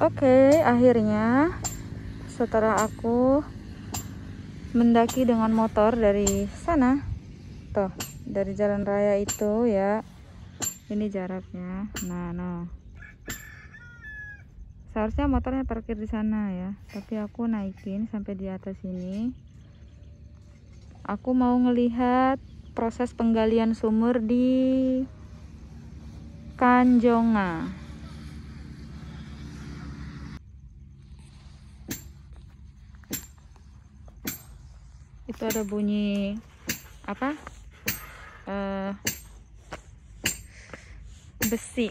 Oke, akhirnya setelah aku mendaki dengan motor dari sana, tuh dari jalan raya itu ya, ini jaraknya. Nah, seharusnya motornya parkir di sana ya, tapi aku naikin sampai di atas ini. Aku mau ngelihat proses penggalian sumur di Kanjonga. Itu ada bunyi apa? Besi,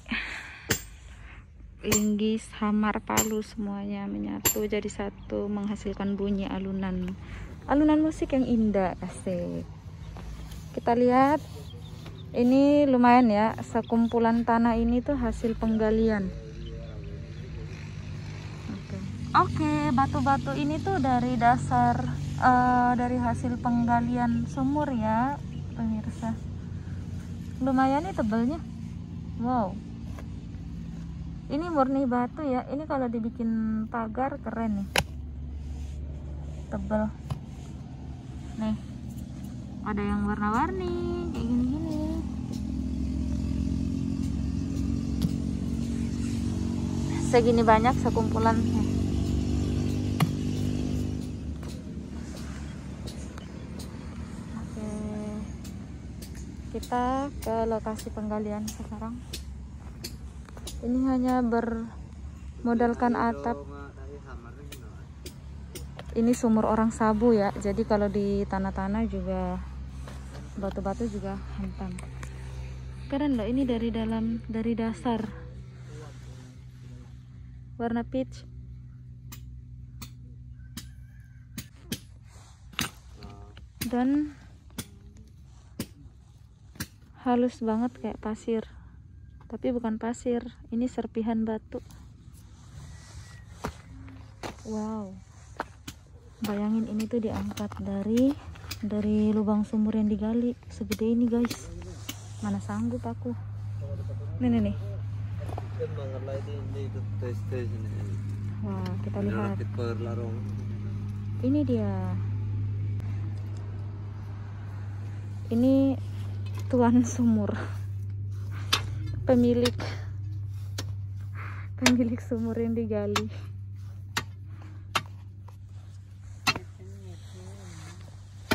linggis, hamar, palu semuanya menyatu jadi satu, menghasilkan bunyi alunan musik yang indah. Asik. Kita lihat, ini lumayan ya, sekumpulan tanah ini tuh hasil penggalian. Oke, batu-batu ini tuh dari dasar, dari hasil penggalian sumur ya pemirsa. Lumayan nih tebelnya. Wow, ini murni batu ya. Ini kalau dibikin pagar keren nih, tebel nih. Ada yang warna-warni kayak gini-gini. Segini banyak sekumpulan. Oke, kita ke lokasi penggalian sekarang. Ini hanya bermodalkan atap. Ini sumur orang Sabu ya, jadi kalau di tanah-tanah juga batu-batu juga hantam. Keren loh, ini dari dalam, dari dasar, warna peach. Dan halus banget kayak pasir, tapi bukan pasir, ini serpihan batu. Wow, bayangin ini tuh diangkat dari lubang sumur yang digali segede ini guys. Mana sanggup aku. Nih. Wah, kita lihat. Ini dia. Ini tuan sumur. Pemilik sumur yang digali.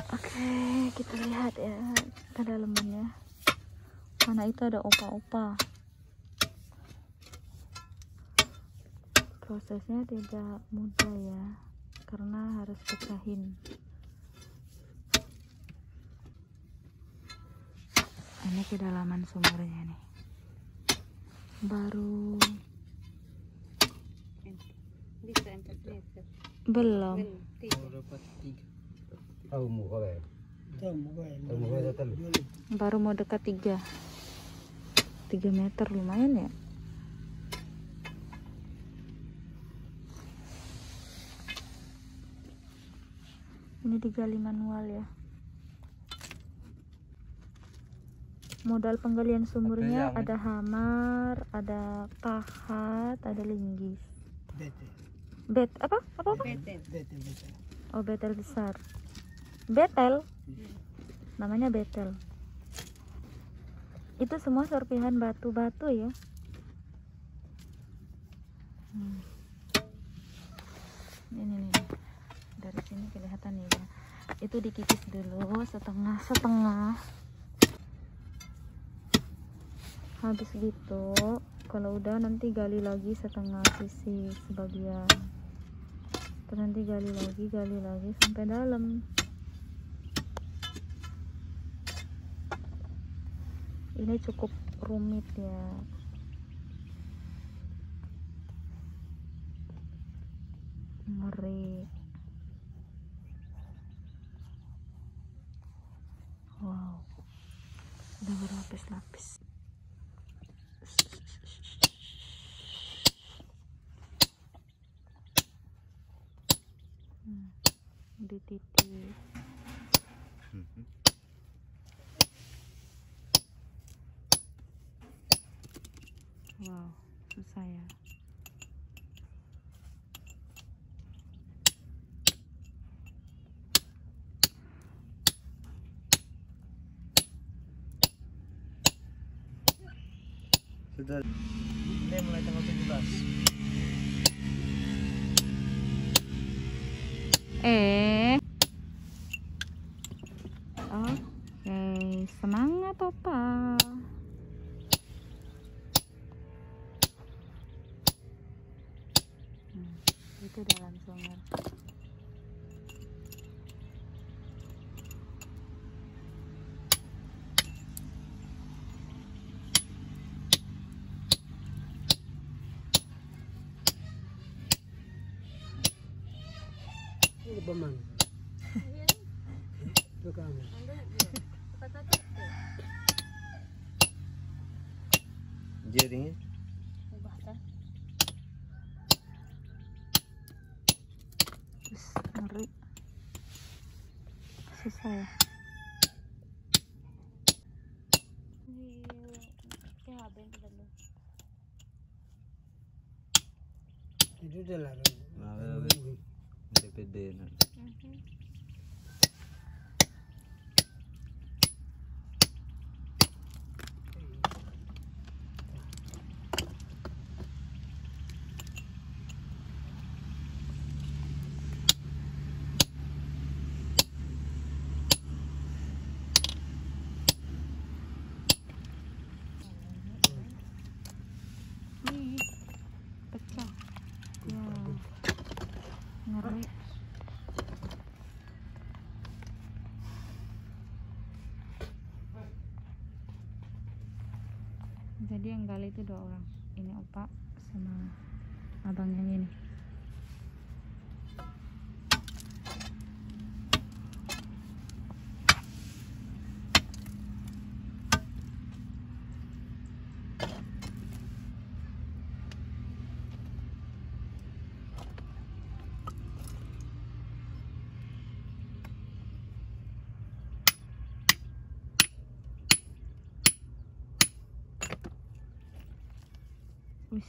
Oke, kita lihat ya ke dalamnya. Mana itu ada opa-opa. Prosesnya tidak mudah ya, karena harus pecahin. Ini kedalaman sumurnya nih. Baru belum. Baru mau dekat 3 meter, lumayan ya. Ini digali manual ya. Modal penggalian sumurnya ada hamar, ada pahat, ada linggis. Apa? Oh, betel besar. Betel. Namanya betel. Itu semua serpihan batu-batu ya. Ini. Dari sini kelihatan ya. Itu dikikis dulu setengah. Habis gitu, kalau udah nanti gali lagi setengah sisi sebagian. Terus nanti gali lagi sampai dalam. Ini cukup rumit ya. Ngeri. Wow, udah berlapis-lapis. Di titik. Wow, susah ya. Sudah. Ini mulai tanggal 17. Oke, semangat Opa. Itu dalam sumur. Ini beman. Itu kami. Jaringnya. Ngeri. Susah ya. Itu udah lah. DPD. Pecah. Ya. Ngeri. Jadi yang gali itu 2 orang. Ini Opa sama abang yang ini. Wis.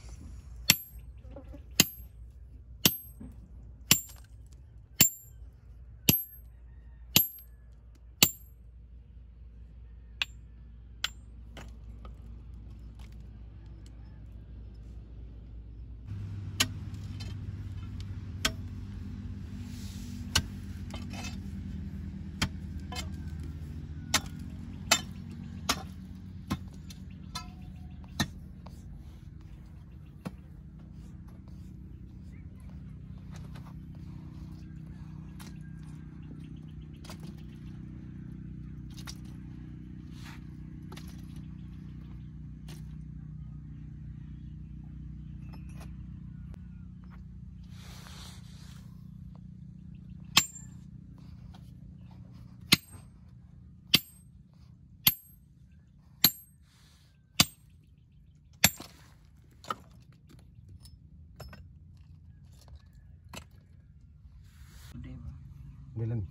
Dalam.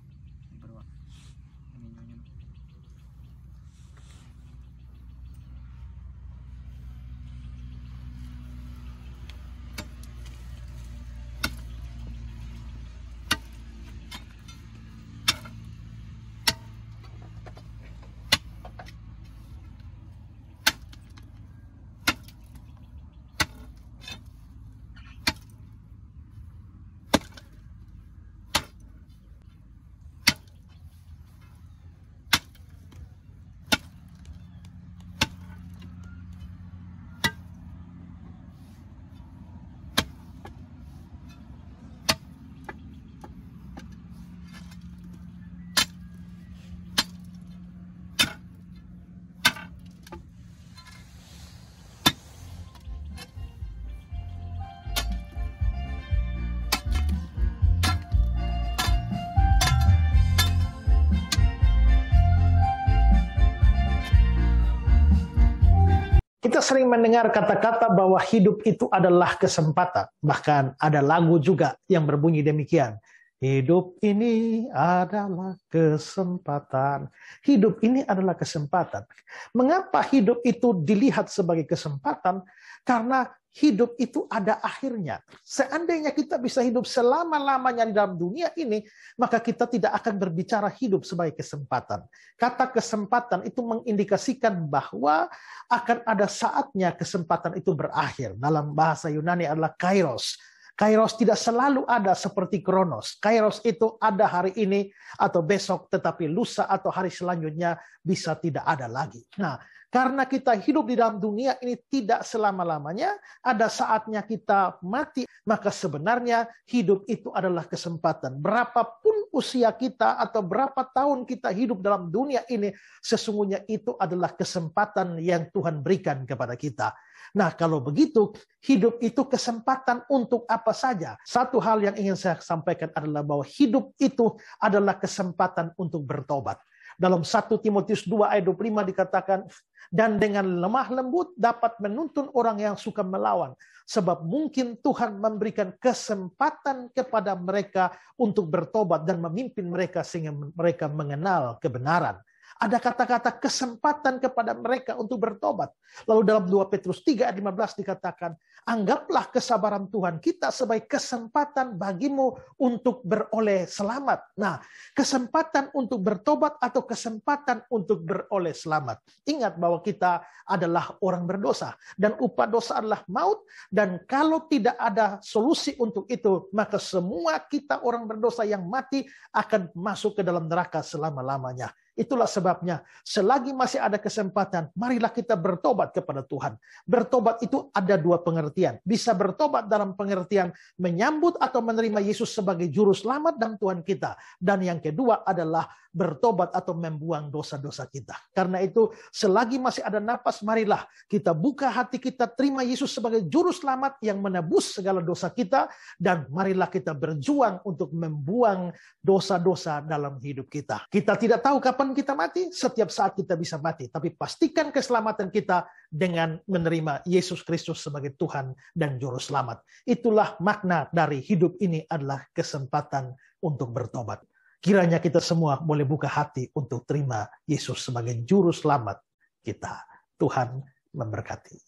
Kita sering mendengar kata-kata bahwa hidup itu adalah kesempatan. Bahkan ada lagu juga yang berbunyi demikian. Hidup ini adalah kesempatan. Hidup ini adalah kesempatan. Mengapa hidup itu dilihat sebagai kesempatan? Karena hidup itu ada akhirnya. Seandainya kita bisa hidup selama-lamanya di dalam dunia ini, maka kita tidak akan berbicara hidup sebagai kesempatan. Kata kesempatan itu mengindikasikan bahwa akan ada saatnya kesempatan itu berakhir. Dalam bahasa Yunani adalah kairos. Kairos tidak selalu ada seperti kronos. Kairos itu ada hari ini atau besok, tetapi lusa atau hari selanjutnya bisa tidak ada lagi. Nah, karena kita hidup di dalam dunia ini tidak selama-lamanya, ada saatnya kita mati, maka sebenarnya hidup itu adalah kesempatan. Berapapun usia kita atau berapa tahun kita hidup dalam dunia ini, sesungguhnya itu adalah kesempatan yang Tuhan berikan kepada kita. Nah, kalau begitu, hidup itu kesempatan untuk apa saja. Satu hal yang ingin saya sampaikan adalah bahwa hidup itu adalah kesempatan untuk bertobat. Dalam 1 Timotius 2 ayat 25 dikatakan, dan dengan lemah lembut dapat menuntun orang yang suka melawan. Sebab mungkin Tuhan memberikan kesempatan kepada mereka untuk bertobat dan memimpin mereka sehingga mereka mengenal kebenaran. Ada kata-kata kesempatan kepada mereka untuk bertobat. Lalu dalam 2 Petrus 3 ayat 15 dikatakan, anggaplah kesabaran Tuhan kita sebagai kesempatan bagimu untuk beroleh selamat. Nah, kesempatan untuk bertobat atau kesempatan untuk beroleh selamat. Ingat bahwa kita adalah orang berdosa dan upah dosa adalah maut, dan kalau tidak ada solusi untuk itu, maka semua kita orang berdosa yang mati akan masuk ke dalam neraka selama-lamanya. Itulah sebabnya, selagi masih ada kesempatan, marilah kita bertobat kepada Tuhan. Bertobat itu ada dua pengertian. Bisa bertobat dalam pengertian menyambut atau menerima Yesus sebagai juru selamat dan Tuhan kita. Dan yang kedua adalah bertobat atau membuang dosa-dosa kita. Karena itu, selagi masih ada napas, marilah kita buka hati kita, terima Yesus sebagai juru selamat yang menebus segala dosa kita, dan marilah kita berjuang untuk membuang dosa-dosa dalam hidup kita. Kita tidak tahu kapan kita mati, setiap saat kita bisa mati, tapi pastikan keselamatan kita dengan menerima Yesus Kristus sebagai Tuhan dan Juru Selamat. Itulah makna dari hidup ini adalah kesempatan untuk bertobat. Kiranya kita semua boleh buka hati untuk terima Yesus sebagai Juru Selamat kita. Tuhan memberkati.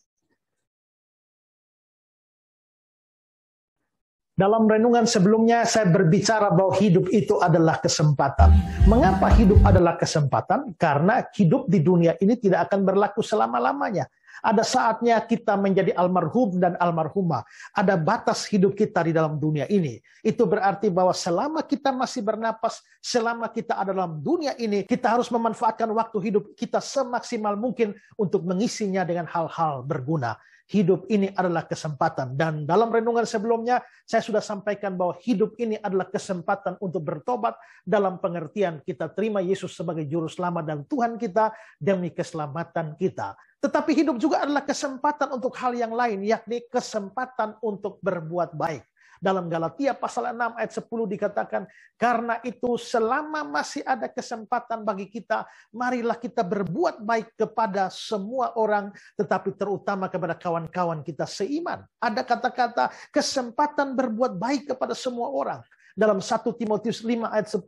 Dalam renungan sebelumnya saya berbicara bahwa hidup itu adalah kesempatan. Mengapa hidup adalah kesempatan? Karena hidup di dunia ini tidak akan berlaku selama-lamanya. Ada saatnya kita menjadi almarhum dan almarhumah. Ada batas hidup kita di dalam dunia ini. Itu berarti bahwa selama kita masih bernapas, selama kita ada dalam dunia ini, kita harus memanfaatkan waktu hidup kita semaksimal mungkin untuk mengisinya dengan hal-hal berguna. Hidup ini adalah kesempatan. Dan dalam renungan sebelumnya, saya sudah sampaikan bahwa hidup ini adalah kesempatan untuk bertobat dalam pengertian kita terima Yesus sebagai Juru Selamat dan Tuhan kita demi keselamatan kita. Tetapi hidup juga adalah kesempatan untuk hal yang lain, yakni kesempatan untuk berbuat baik. Dalam Galatia pasal 6 ayat 10 dikatakan, karena itu selama masih ada kesempatan bagi kita, marilah kita berbuat baik kepada semua orang, tetapi terutama kepada kawan-kawan kita seiman. Ada kata-kata kesempatan berbuat baik kepada semua orang. Dalam 1 Timotius 5 ayat 10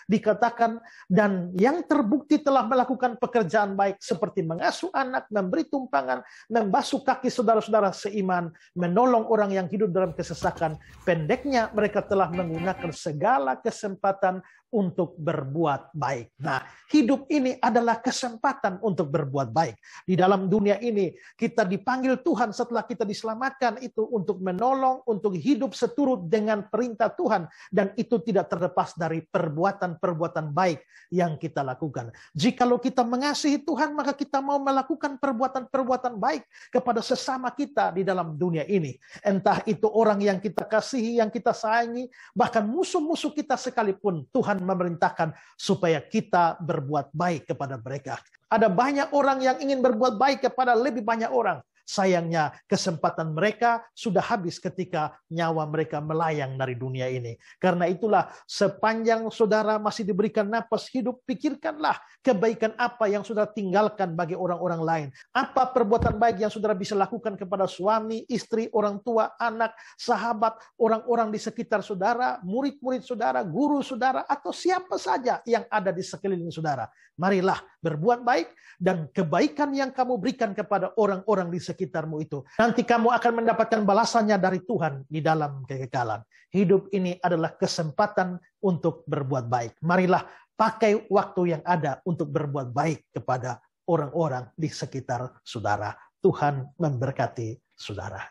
dikatakan, dan yang terbukti telah melakukan pekerjaan baik seperti mengasuh anak, memberi tumpangan, membasuh kaki saudara-saudara seiman, menolong orang yang hidup dalam kesesakan. Pendeknya mereka telah menggunakan segala kesempatan untuk berbuat baik. Nah, hidup ini adalah kesempatan untuk berbuat baik. Di dalam dunia ini, kita dipanggil Tuhan setelah kita diselamatkan itu untuk menolong, untuk hidup seturut dengan perintah Tuhan. Dan itu tidak terlepas dari perbuatan-perbuatan baik yang kita lakukan. Jikalau kita mengasihi Tuhan, maka kita mau melakukan perbuatan-perbuatan baik kepada sesama kita di dalam dunia ini. Entah itu orang yang kita kasihi, yang kita sayangi, bahkan musuh-musuh kita sekalipun, Tuhan memerintahkan supaya kita berbuat baik kepada mereka. Ada banyak orang yang ingin berbuat baik kepada lebih banyak orang. Sayangnya kesempatan mereka sudah habis ketika nyawa mereka melayang dari dunia ini. Karena itulah sepanjang saudara masih diberikan napas hidup, pikirkanlah kebaikan apa yang saudara tinggalkan bagi orang-orang lain. Apa perbuatan baik yang saudara bisa lakukan kepada suami, istri, orang tua, anak, sahabat, orang-orang di sekitar saudara, murid-murid saudara, guru saudara, atau siapa saja yang ada di sekeliling saudara. Marilah berbuat baik, dan kebaikan yang kamu berikan kepada orang-orang di sekitar sekitarmu itu. Nanti kamu akan mendapatkan balasannya dari Tuhan di dalam kekekalan. Hidup ini adalah kesempatan untuk berbuat baik. Marilah pakai waktu yang ada untuk berbuat baik kepada orang-orang di sekitar saudara. Tuhan memberkati saudara.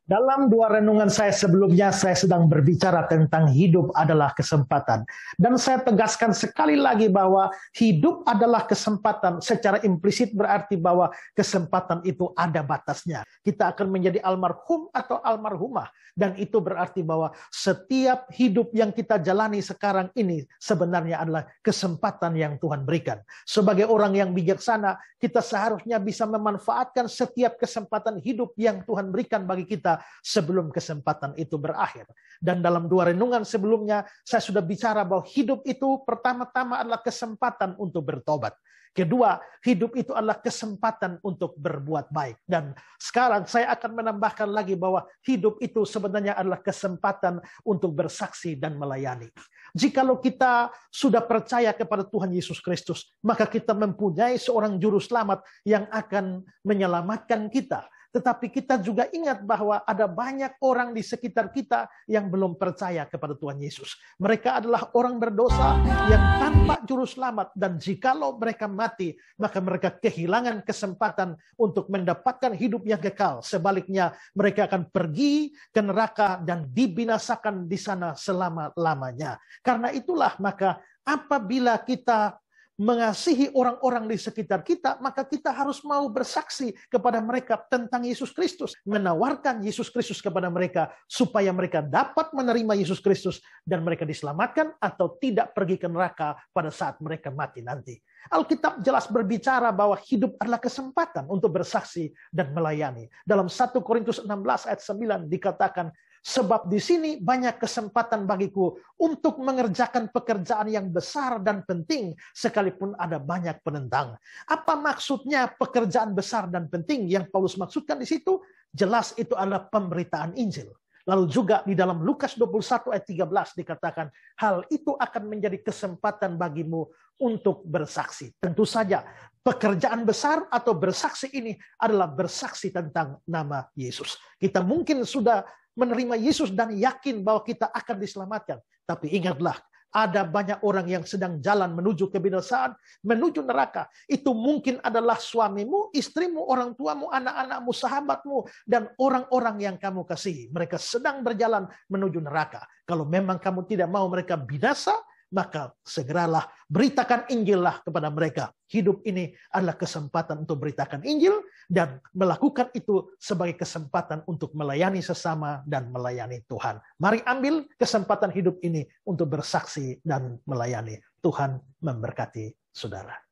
Dalam dua renungan saya sebelumnya, saya sedang berbicara tentang hidup adalah kesempatan. Dan saya tegaskan sekali lagi bahwa hidup adalah kesempatan. Secara implisit berarti bahwa kesempatan itu ada batasnya. Kita akan menjadi almarhum atau almarhumah. Dan itu berarti bahwa setiap hidup yang kita jalani sekarang ini sebenarnya adalah kesempatan yang Tuhan berikan. Sebagai orang yang bijaksana, kita seharusnya bisa memanfaatkan setiap kesempatan hidup yang Tuhan berikan bagi kita sebelum kesempatan itu berakhir. Dan dalam dua renungan sebelumnya, saya sudah bicara bahwa hidup itu pertama-tama adalah kesempatan untuk bertobat. Kedua, hidup itu adalah kesempatan untuk berbuat baik. Dan sekarang saya akan menambahkan lagi bahwa hidup itu sebenarnya adalah kesempatan untuk bersaksi dan melayani. Jikalau kita sudah percaya kepada Tuhan Yesus Kristus, maka kita mempunyai seorang juru selamat yang akan menyelamatkan kita. Tetapi kita juga ingat bahwa ada banyak orang di sekitar kita yang belum percaya kepada Tuhan Yesus. Mereka adalah orang berdosa yang tanpa juru selamat. Dan jikalau mereka mati, maka mereka kehilangan kesempatan untuk mendapatkan hidup yang kekal. Sebaliknya, mereka akan pergi ke neraka dan dibinasakan di sana selama-lamanya. Karena itulah, maka apabila kita mengasihi orang-orang di sekitar kita, maka kita harus mau bersaksi kepada mereka tentang Yesus Kristus. Menawarkan Yesus Kristus kepada mereka, supaya mereka dapat menerima Yesus Kristus dan mereka diselamatkan atau tidak pergi ke neraka pada saat mereka mati nanti. Alkitab jelas berbicara bahwa hidup adalah kesempatan untuk bersaksi dan melayani. Dalam 1 Korintus 16 ayat 9 dikatakan, sebab di sini banyak kesempatan bagiku untuk mengerjakan pekerjaan yang besar dan penting sekalipun ada banyak penentang. Apa maksudnya pekerjaan besar dan penting yang Paulus maksudkan di situ? Jelas itu adalah pemberitaan Injil. Lalu juga di dalam Lukas 21 ayat 13 dikatakan, hal itu akan menjadi kesempatan bagimu untuk bersaksi. Tentu saja pekerjaan besar atau bersaksi ini adalah bersaksi tentang nama Yesus. Kita mungkin sudah menerima Yesus dan yakin bahwa kita akan diselamatkan. Tapi ingatlah, ada banyak orang yang sedang jalan menuju kebinasaan, menuju neraka. Itu mungkin adalah suamimu, istrimu, orang tuamu, anak-anakmu, sahabatmu, dan orang-orang yang kamu kasihi. Mereka sedang berjalan menuju neraka. Kalau memang kamu tidak mau mereka binasa, maka segeralah beritakan Injillah kepada mereka. Hidup ini adalah kesempatan untuk beritakan Injil dan melakukan itu sebagai kesempatan untuk melayani sesama dan melayani Tuhan. Mari ambil kesempatan hidup ini untuk bersaksi dan melayani. Tuhan memberkati saudara.